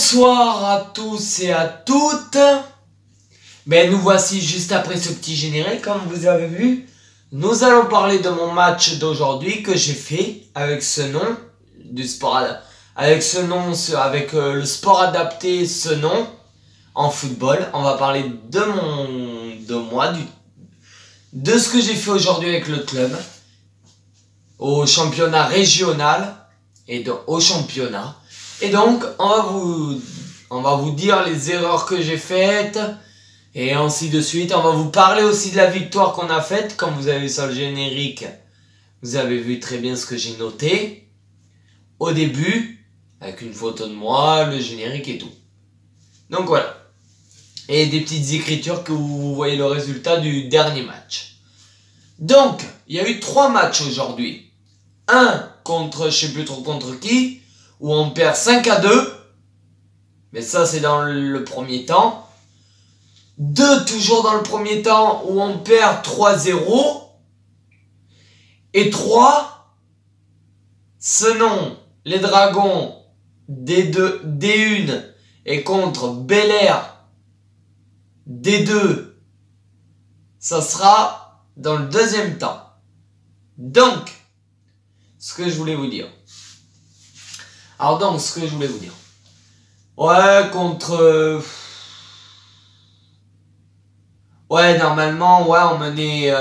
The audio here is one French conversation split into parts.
Bonsoir à tous et à toutes. Nous voici juste après ce petit générique, comme vous avez vu. Nous allons parler de mon match d'aujourd'hui que j'ai fait avec ce nom du sport, avec le sport adapté, ce nom en football. On va parler de ce que j'ai fait aujourd'hui avec le club au championnat régional et au championnat. Et donc, on va vous dire les erreurs que j'ai faites, et ainsi de suite. On va vous parler aussi de la victoire qu'on a faite. Comme vous avez vu sur le générique, vous avez vu très bien ce que j'ai noté au début, avec une photo de moi, le générique et tout. Donc voilà. Et des petites écritures que vous voyez le résultat du dernier match. Donc, il y a eu 3 matchs aujourd'hui. Un contre, je sais plus trop contre qui, où on perd 5-2. Mais ça, c'est dans le premier temps. 2 toujours dans le premier temps, où on perd 3-0. Et 3, ce nom, les Dragons D1 et contre Bel Air D2. Ça sera dans le deuxième temps. Donc, ce que je voulais vous dire. Ouais, ouais, normalement, ouais, on menait...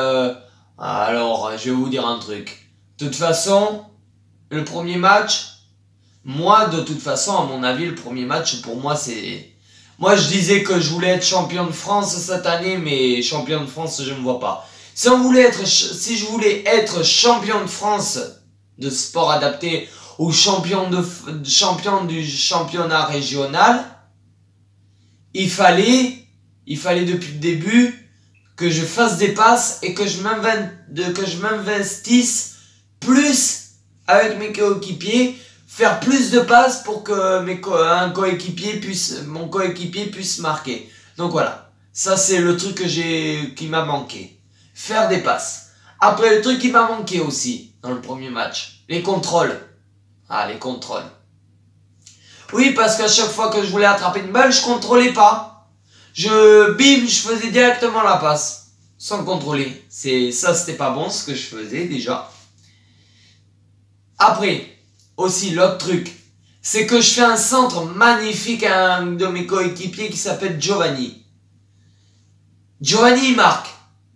Alors, je vais vous dire un truc. De toute façon, le premier match... Moi, de toute façon, à mon avis, le premier match, pour moi, c'est... Moi, je disais que je voulais être champion de France cette année, mais champion de France, je ne me vois pas. Si je voulais être champion de France de sport adapté ou champion du championnat régional, il fallait depuis le début que je fasse des passes et que je m'investisse plus avec mes coéquipiers, faire plus de passes pour que mon coéquipier puisse marquer. Donc voilà, ça c'est le truc qui m'a manqué, faire des passes. Après, le truc qui m'a manqué aussi dans le premier match, les contrôles. Ah, les contrôles. Oui, parce qu'à chaque fois que je voulais attraper une balle, je contrôlais pas. Je faisais directement la passe, sans contrôler. Ça, c'était pas bon ce que je faisais déjà. Après, aussi l'autre truc, c'est que je fais un centre magnifique à un de mes coéquipiers qui s'appelle Giovanni. Giovanni, il marque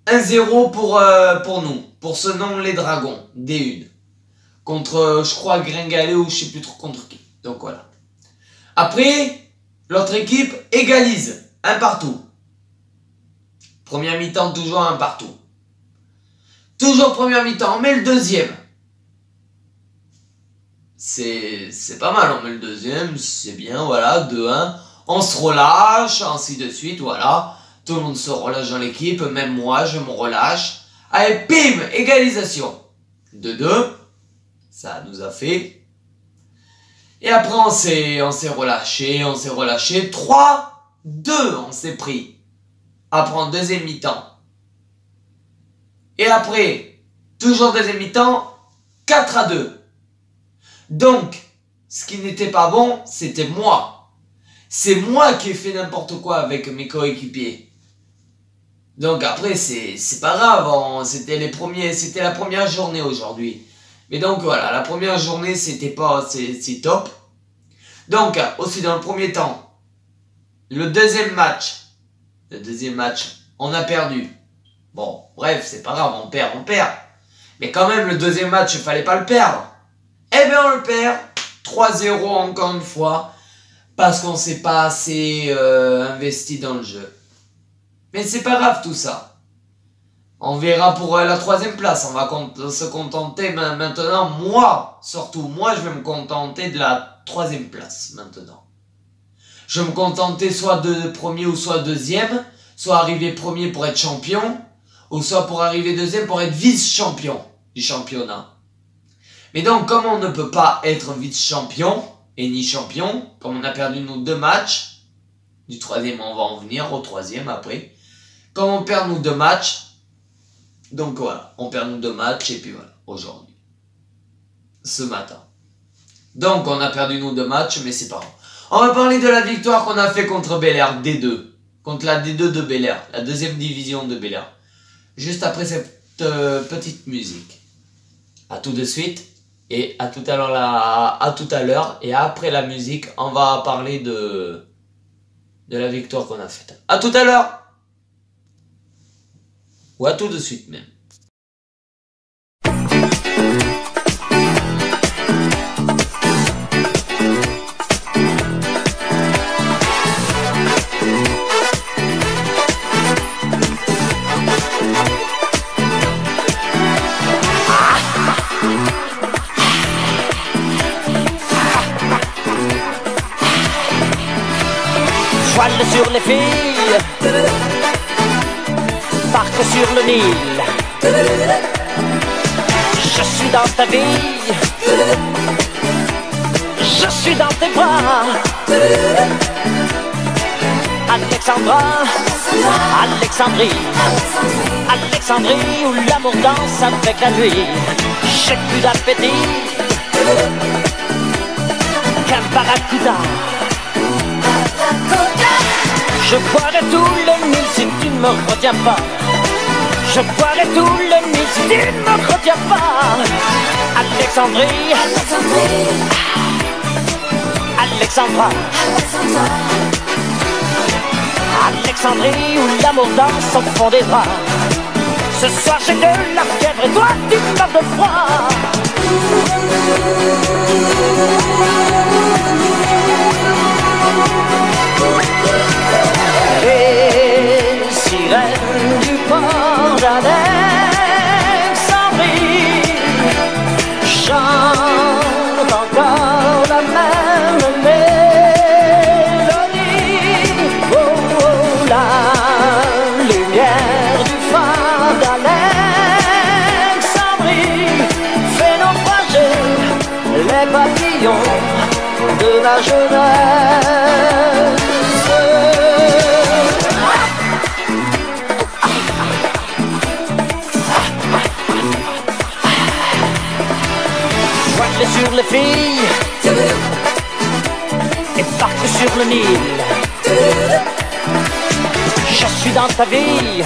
1-0 pour nous, pour ce nom, les Dragons, D1. Contre, je crois, Gringalet ou je sais plus trop contre qui. Donc voilà. Après, l'autre équipe égalise, 1 partout. Première mi-temps, toujours 1 partout. Toujours première mi-temps, on met le deuxième. C'est pas mal, on met le deuxième, c'est bien, voilà, 2-1. On se relâche, ainsi de suite, voilà. Tout le monde se relâche dans l'équipe, même moi, je me relâche. Allez, bim, égalisation. 2-2, ça nous a fait. Et après, on s'est relâché. 3-2, on s'est pris. Après, en deuxième mi-temps. Et après, toujours deuxième mi-temps, 4-2. Donc, ce qui n'était pas bon, c'était moi. C'est moi qui ai fait n'importe quoi avec mes coéquipiers. Donc après, c'est pas grave, c'était la première journée aujourd'hui. Mais donc voilà, la première journée, c'est top. Donc, aussi dans le premier temps, le deuxième match, on a perdu. Bon, bref, c'est pas grave, on perd. Mais quand même, le deuxième match, il fallait pas le perdre. Eh bien, on le perd, 3-0 encore une fois, parce qu'on s'est pas assez investi dans le jeu. Mais c'est pas grave tout ça. On verra pour la 3e place. On va se contenter maintenant. Surtout moi, je vais me contenter de la 3e place maintenant. Je vais me contenter soit de premier ou soit deuxième. Soit arriver premier pour être champion. Ou soit pour arriver deuxième pour être vice-champion du championnat. Mais donc, comme on ne peut pas être vice-champion et ni champion, comme on a perdu nos 2 matchs, du 3e, on va en venir au 3e après. Comme on perd nos 2 matchs, donc voilà, on perd nos 2 matchs et puis voilà, aujourd'hui, ce matin. Donc on a perdu nos 2 matchs, mais c'est pas grave. On va parler de la victoire qu'on a fait contre Bel Air, D2. Contre la D2 de Bel Air, la deuxième division de Bel Air. Juste après cette petite musique. A tout de suite. Et à tout à l'heure. Et après la musique, on va parler de la victoire qu'on a faite. À tout à l'heure. Ou à tout de suite même. Voile sur les filles, barque sur le Nil. Je suis dans ta vie, je suis dans tes bras. Alexandra, Alexandrie, Alexandrie où l'amour danse avec la nuit. J'ai plus d'appétit qu'un barracuda. Je boirai tout le Nil si tu ne me retiens pas. Je boirai tout le Nil si tu ne me retiens pas. Alexandrie, Alexandra, Alexandrie où l'amour danse au fond des bras. Ce soir j'ai de la fièvre et toi tu meurs de froid. Les sirènes du port d'Alexandrie chantent encore la même mélodie. Oh, oh, la lumière du phare d'Alexandrie fait naufrager les papillons de la jeunesse. Sur les filles et barque sur le Nil. Je suis dans ta vie,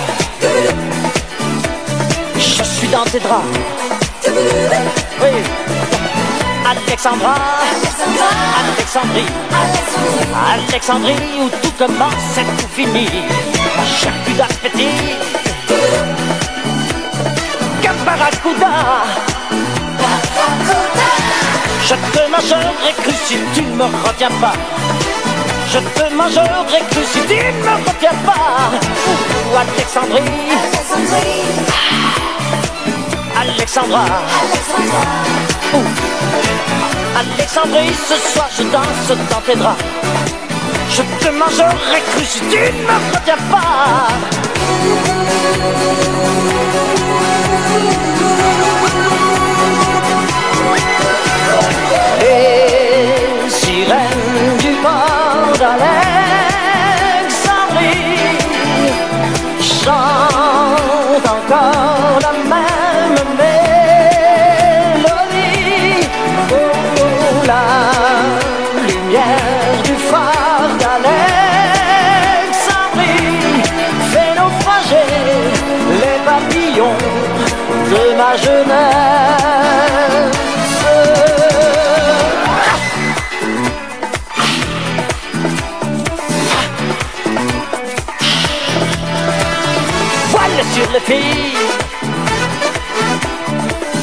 je suis dans tes draps. Oui. Alexandra, Alexandrie, Alexandrie où tout commence et tout finit. J'ai plus d'appétit qu'un barracuda. Je te mangerai cru si tu ne me retiens pas. Je te mangerai cru si tu ne me retiens pas. Ouh, Alexandrie, Alexandra, ouh, Alexandrie, ce soir je danse dans tes draps. Je te mangerai cru si tu ne me retiens pas. Les sirènes du port d'Alexandrie chantent encore la même mélodie. Oh, oh, la lumière du phare d'Alexandrie fait naufrager les papillons de ma jeunesse. Sur les filles,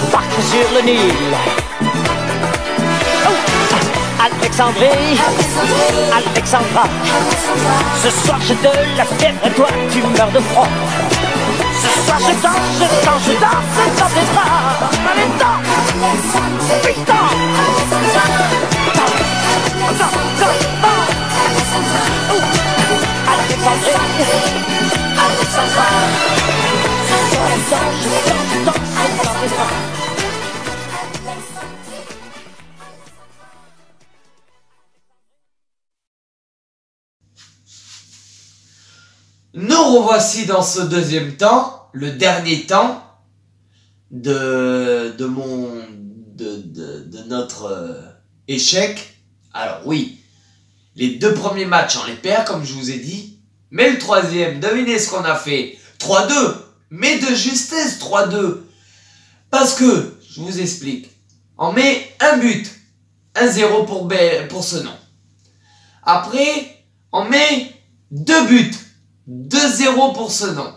barque sur le Nil. Oh. Alexandrie, Alexandra, ce soir j'ai de la fièvre et toi tu meurs de froid. Ce soir je danse, je danse, je danse dans tes bras. Allez, danse, putain. Alexandrie, Alexandra. Nous revoici dans ce deuxième temps, le dernier temps de notre échec. Alors oui, Les 2 premiers matchs, on les perd, comme je vous ai dit. Mais le 3e, devinez ce qu'on a fait. 3-2. Mais de justesse, 3-2. Parce que, je vous explique. On met un but. 1-0 pour ce nom. Après, on met 2 buts. 2-0 pour ce nom.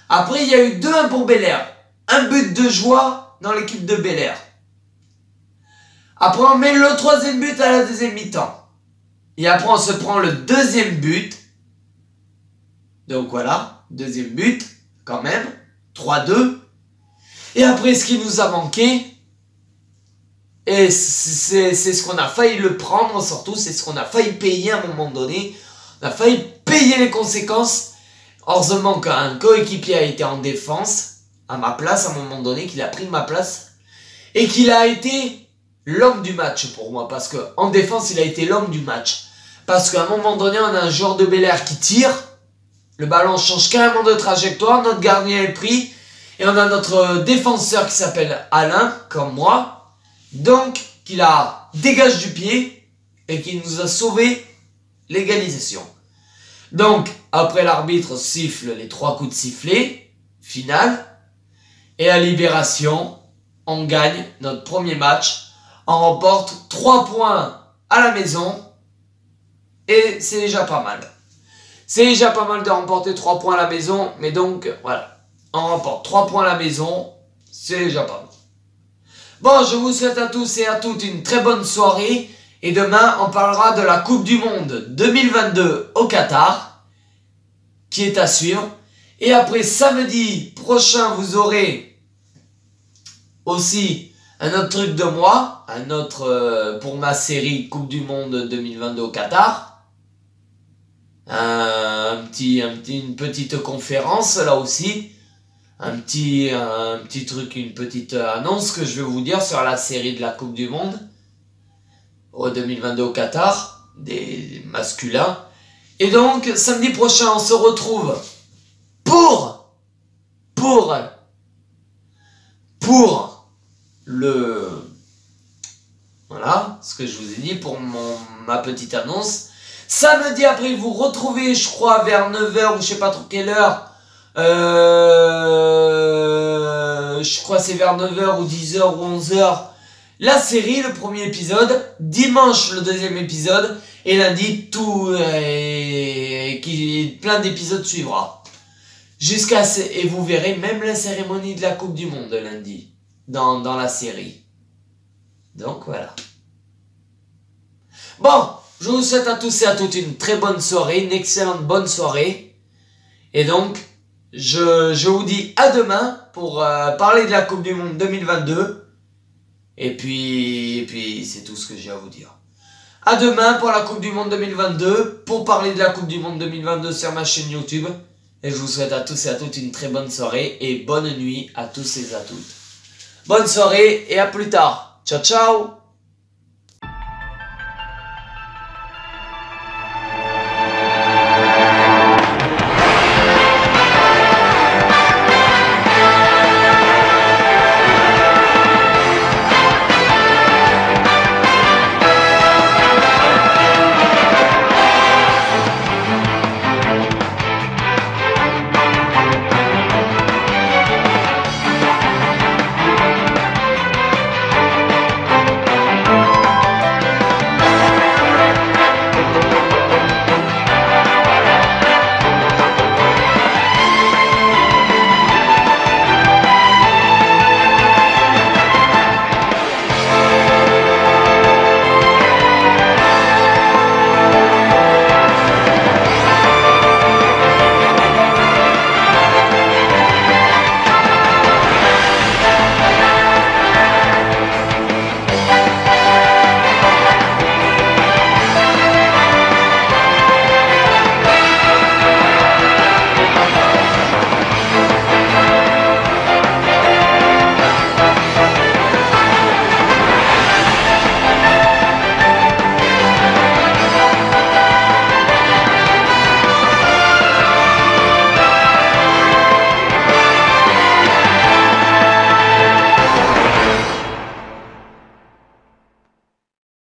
Après, il y a eu 2-1 pour Bel-Air. Un but de joie dans l'équipe de Bel-Air. Après, on met le 3e but à la 2e mi-temps. Et après, on se prend le 2e but. Donc voilà, 2e but, quand même. 3-2. Et après, ce qui nous a manqué, et c'est ce qu'on a failli le prendre, surtout, c'est ce qu'on a failli payer à un moment donné. On a failli payer les conséquences. Heureusement qu'un coéquipier a été en défense, à ma place, à un moment donné, qu'il a pris ma place. Et qu'il a été l'homme du match pour moi. Parce qu'en défense, il a été l'homme du match. Parce qu'à un moment donné, on a un joueur de Bel-Air qui tire. Le ballon change carrément de trajectoire. Notre gardien est pris. Et on a notre défenseur qui s'appelle Alain, comme moi. Donc, qui la dégage du pied. Et qui nous a sauvé l'égalisation. Donc, après l'arbitre siffle les 3 coups de sifflet. Final. Et à Libération, on gagne notre premier match. On remporte 3 points à la maison. Et c'est déjà pas mal. C'est déjà pas mal de remporter 3 points à la maison. Mais donc, voilà. On remporte 3 points à la maison. C'est déjà pas mal. Bon, je vous souhaite à tous et à toutes une très bonne soirée. Et demain, on parlera de la Coupe du Monde 2022 au Qatar. Qui est à suivre. Et après, samedi prochain, vous aurez aussi un autre truc de moi. Un autre pour ma série Coupe du Monde 2022 au Qatar. Une petite conférence là aussi. Un petit truc, une petite annonce que je vais vous dire sur la série de la Coupe du Monde au 2022 au Qatar, des masculins. Et donc, samedi prochain, on se retrouve pour le... Voilà, ce que je vous ai dit pour ma petite annonce. Samedi après, vous retrouvez, je crois, vers 9h ou je sais pas trop quelle heure. Je crois c'est vers 9h ou 10h ou 11h. La série, le premier épisode. Dimanche, le 2e épisode. Et lundi, plein d'épisodes suivra. Et vous verrez même la cérémonie de la Coupe du Monde lundi. Dans la série. Donc voilà. Bon, je vous souhaite à tous et à toutes une très bonne soirée, une excellente bonne soirée. Et donc, je vous dis à demain pour parler de la Coupe du Monde 2022. Et puis c'est tout ce que j'ai à vous dire. À demain pour la Coupe du Monde 2022, pour parler de la Coupe du Monde 2022 sur ma chaîne YouTube. Et je vous souhaite à tous et à toutes une très bonne soirée et bonne nuit à tous et à toutes. Bonne soirée et à plus tard. Ciao ciao.